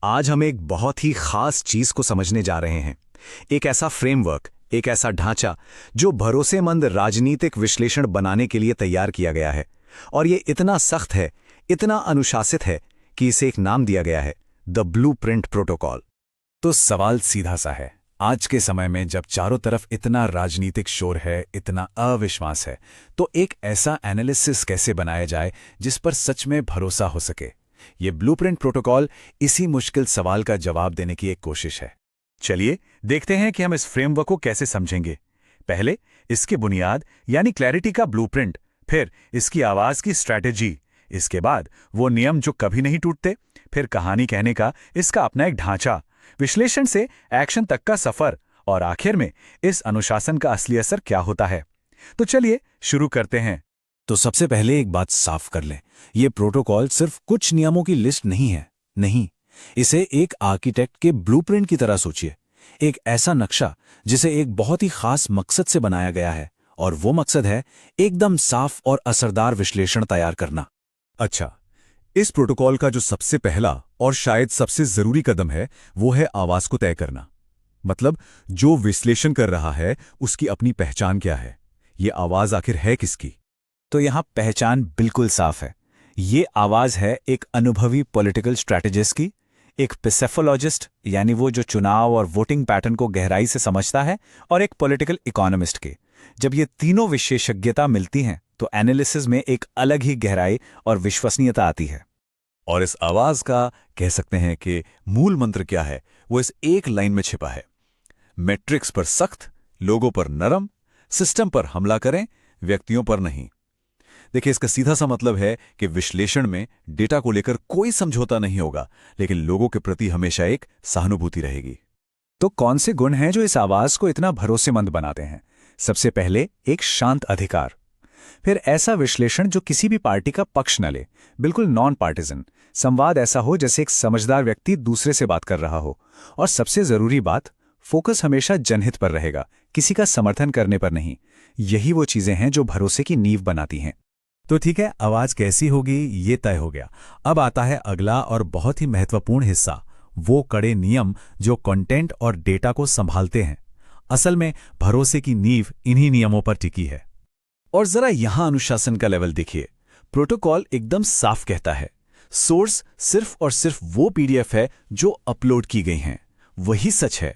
आज हम एक बहुत ही खास चीज को समझने जा रहे हैं। एक ऐसा फ्रेमवर्क, एक ऐसा ढांचा जो भरोसेमंद राजनीतिक विश्लेषण बनाने के लिए तैयार किया गया है। और ये इतना सख्त है, इतना अनुशासित है कि इसे एक नाम दिया गया है, द ब्लूप्रिंट प्रोटोकॉल। तो सवाल सीधा सा है, आज के समय में जब चारों तरफ इतना राजनीतिक शोर है, इतना अविश्वास है, तो एक ऐसा एनालिसिस कैसे बनाया जाए जिस पर सच में भरोसा हो सके। ये ब्लूप्रिंट प्रोटोकॉल इसी मुश्किल सवाल का जवाब देने की एक कोशिश है। चलिए देखते हैं कि हम इस फ्रेमवर्क को कैसे समझेंगे। पहले इसकी बुनियाद यानी क्लैरिटी का ब्लूप्रिंट, फिर इसकी आवाज की स्ट्रैटेजी, इसके बाद वो नियम जो कभी नहीं टूटते, फिर कहानी कहने का इसका अपना एक ढांचा, विश्लेषण से एक्शन तक का सफर, और आखिर में इस अनुशासन का असली असर क्या होता है। तो चलिए शुरू करते हैं। तो सबसे पहले एक बात साफ कर लें, ये प्रोटोकॉल सिर्फ कुछ नियमों की लिस्ट नहीं है। नहीं, इसे एक आर्किटेक्ट के ब्लूप्रिंट की तरह सोचिए। एक ऐसा नक्शा जिसे एक बहुत ही खास मकसद से बनाया गया है, और वो मकसद है एकदम साफ और असरदार विश्लेषण तैयार करना। अच्छा, इस प्रोटोकॉल का जो सबसे पहला और शायद सबसे जरूरी कदम है वो है आवाज को तय करना। मतलब जो विश्लेषण कर रहा है उसकी अपनी पहचान क्या है, ये आवाज आखिर है किसकी। तो यहां पहचान बिल्कुल साफ है। ये आवाज है एक अनुभवी पॉलिटिकल स्ट्रैटेजिस्ट की, एक पैसेफोलॉजिस्ट यानी वो जो चुनाव और वोटिंग पैटर्न को गहराई से समझता है, और एक पॉलिटिकल इकोनॉमिस्ट की। जब ये तीनों विशेषज्ञता मिलती हैं तो एनालिसिस में एक अलग ही गहराई और विश्वसनीयता आती है। और इस आवाज का कह सकते हैं कि मूल मंत्र क्या है, वो इस एक लाइन में छिपा है। मैट्रिक्स पर सख्त, लोगों पर नरम, सिस्टम पर हमला करें, व्यक्तियों पर नहीं। देखिए, इसका सीधा सा मतलब है कि विश्लेषण में डेटा को लेकर कोई समझौता नहीं होगा, लेकिन लोगों के प्रति हमेशा एक सहानुभूति रहेगी। तो कौन से गुण हैं जो इस आवाज को इतना भरोसेमंद बनाते हैं? सबसे पहले एक शांत अधिकार, फिर ऐसा विश्लेषण जो किसी भी पार्टी का पक्ष न ले, बिल्कुल नॉन पार्टिजन। संवाद ऐसा हो जैसे एक समझदार व्यक्ति दूसरे से बात कर रहा हो। और सबसे जरूरी बात, फोकस हमेशा जनहित पर रहेगा, किसी का समर्थन करने पर नहीं। यही वो चीजें हैं जो भरोसे की नींव बनाती हैं। तो ठीक है, आवाज कैसी होगी ये तय हो गया। अब आता है अगला और बहुत ही महत्वपूर्ण हिस्सा, वो कड़े नियम जो कंटेंट और डेटा को संभालते हैं। असल में भरोसे की नींव इन्हीं नियमों पर टिकी है। और जरा यहां अनुशासन का लेवल देखिए। प्रोटोकॉल एकदम साफ कहता है, सोर्स सिर्फ और सिर्फ वो पीडीएफ है जो अपलोड की गई हैं, वही सच है।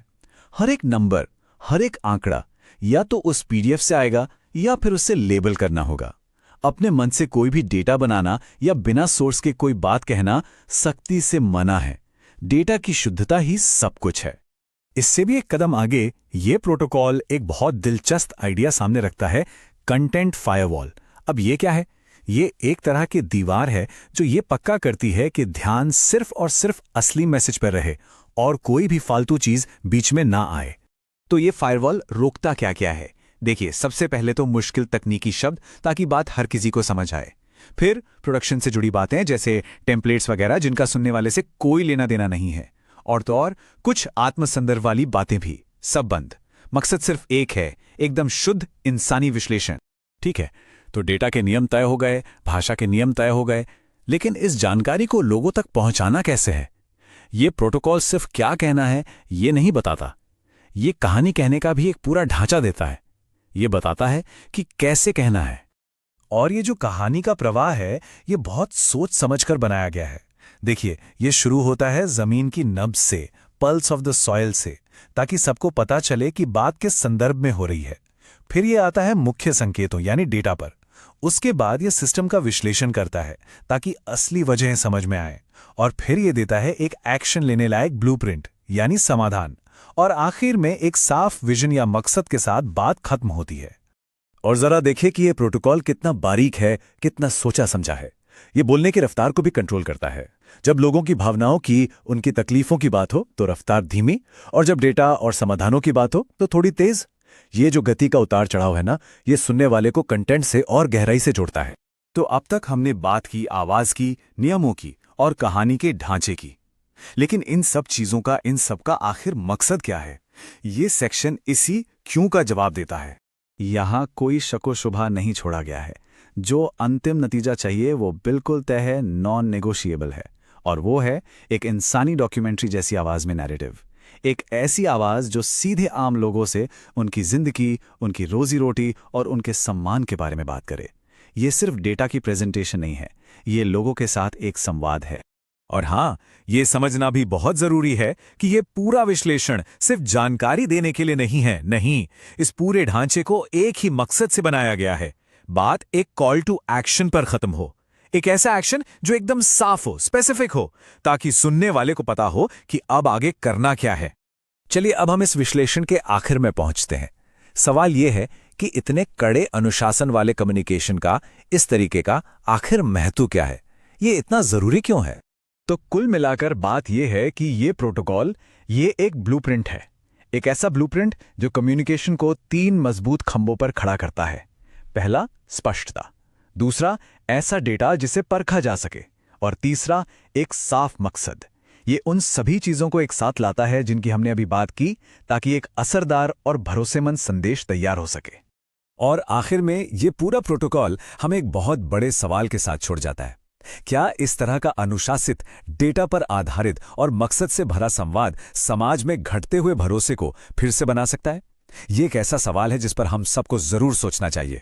हर एक नंबर, हर एक आंकड़ा या तो उस पीडीएफ से आएगा या फिर उससे लेबल करना होगा। अपने मन से कोई भी डेटा बनाना या बिना सोर्स के कोई बात कहना सख्ती से मना है। डेटा की शुद्धता ही सब कुछ है। इससे भी एक कदम आगे ये प्रोटोकॉल एक बहुत दिलचस्प आइडिया सामने रखता है, कंटेंट फायरवॉल। अब ये क्या है? ये एक तरह की दीवार है जो ये पक्का करती है कि ध्यान सिर्फ और सिर्फ असली मैसेज पर रहे और कोई भी फालतू चीज बीच में ना आए। तो ये फायरवॉल रोकता क्या क्या है? देखिए, सबसे पहले तो मुश्किल तकनीकी शब्द, ताकि बात हर किसी को समझ आए। फिर प्रोडक्शन से जुड़ी बातें जैसे टेम्पलेट्स वगैरह, जिनका सुनने वाले से कोई लेना देना नहीं है। और तो और कुछ आत्मसंदर्भ वाली बातें भी, सब बंद। मकसद सिर्फ एक है, एकदम शुद्ध इंसानी विश्लेषण। ठीक है, तो डेटा के नियम तय हो गए, भाषा के नियम तय हो गए, लेकिन इस जानकारी को लोगों तक पहुंचाना कैसे है? ये प्रोटोकॉल सिर्फ क्या कहना है ये नहीं बताता। ये कहानी कहने का भी एक पूरा ढांचा देता है। ये बताता है कि कैसे कहना है। और ये जो कहानी का प्रवाह है, ये बहुत सोच समझकर बनाया गया है। देखिए, ये शुरू होता है जमीन की नब्ज से, पल्स ऑफ द सॉइल से, ताकि सबको पता चले कि बात किस संदर्भ में हो रही है। फिर ये आता है मुख्य संकेतों यानी डेटा पर। उसके बाद ये सिस्टम का विश्लेषण करता है ताकि असली वजहें समझ में आए। और फिर ये देता है एक एक्शन लेने लायक ब्लूप्रिंट यानी समाधान। और आखिर में एक साफ विजन या मकसद के साथ बात खत्म होती है। और जरा देखिए कि ये प्रोटोकॉल कितना बारीक है, कितना सोचा समझा है। ये बोलने की रफ्तार को भी कंट्रोल करता है। जब लोगों की भावनाओं की, उनकी तकलीफों की बात हो तो रफ्तार धीमी, और जब डेटा और समाधानों की बात हो तो थोड़ी तेज। ये जो गति का उतार चढ़ाव है ना, ये सुनने वाले को कंटेंट से और गहराई से जोड़ता है। तो अब तक हमने बात की आवाज की, नियमों की और कहानी के ढांचे की। लेकिन इन सब चीजों का, इन सब का आखिर मकसद क्या है? ये सेक्शन इसी क्यों का जवाब देता है। यहां कोई शको शुबा नहीं छोड़ा गया है। जो अंतिम नतीजा चाहिए वो बिल्कुल तय है, नॉन नेगोशिएबल है। और वो है एक इंसानी डॉक्यूमेंट्री जैसी आवाज में नैरेटिव। एक ऐसी आवाज जो सीधे आम लोगों से उनकी जिंदगी, उनकी रोजी रोटी और उनके सम्मान के बारे में बात करे। ये सिर्फ डेटा की प्रेजेंटेशन नहीं है, ये लोगों के साथ एक संवाद है। और हाँ, ये समझना भी बहुत जरूरी है कि ये पूरा विश्लेषण सिर्फ जानकारी देने के लिए नहीं है। नहीं, इस पूरे ढांचे को एक ही मकसद से बनाया गया है। बात एक कॉल टू एक्शन पर खत्म हो, एक ऐसा एक्शन जो एकदम साफ हो, स्पेसिफिक हो, ताकि सुनने वाले को पता हो कि अब आगे करना क्या है। चलिए अब हम इस विश्लेषण के आखिर में पहुंचते हैं। सवाल यह है कि इतने कड़े अनुशासन वाले कम्युनिकेशन का, इस तरीके का आखिर महत्व क्या है? ये इतना जरूरी क्यों है? तो कुल मिलाकर बात यह है कि ये प्रोटोकॉल, ये एक ब्लूप्रिंट है। एक ऐसा ब्लूप्रिंट जो कम्युनिकेशन को 3 मजबूत खंभों पर खड़ा करता है। पहला, स्पष्टता। दूसरा, ऐसा डेटा जिसे परखा जा सके। और तीसरा, एक साफ मकसद। ये उन सभी चीजों को एक साथ लाता है जिनकी हमने अभी बात की, ताकि एक असरदार और भरोसेमंद संदेश तैयार हो सके। और आखिर में ये पूरा प्रोटोकॉल हमें एक बहुत बड़े सवाल के साथ छोड़ जाता है। क्या इस तरह का अनुशासित, डेटा पर आधारित और मकसद से भरा संवाद समाज में घटते हुए भरोसे को फिर से बना सकता है? ये एक ऐसा सवाल है जिस पर हम सबको जरूर सोचना चाहिए।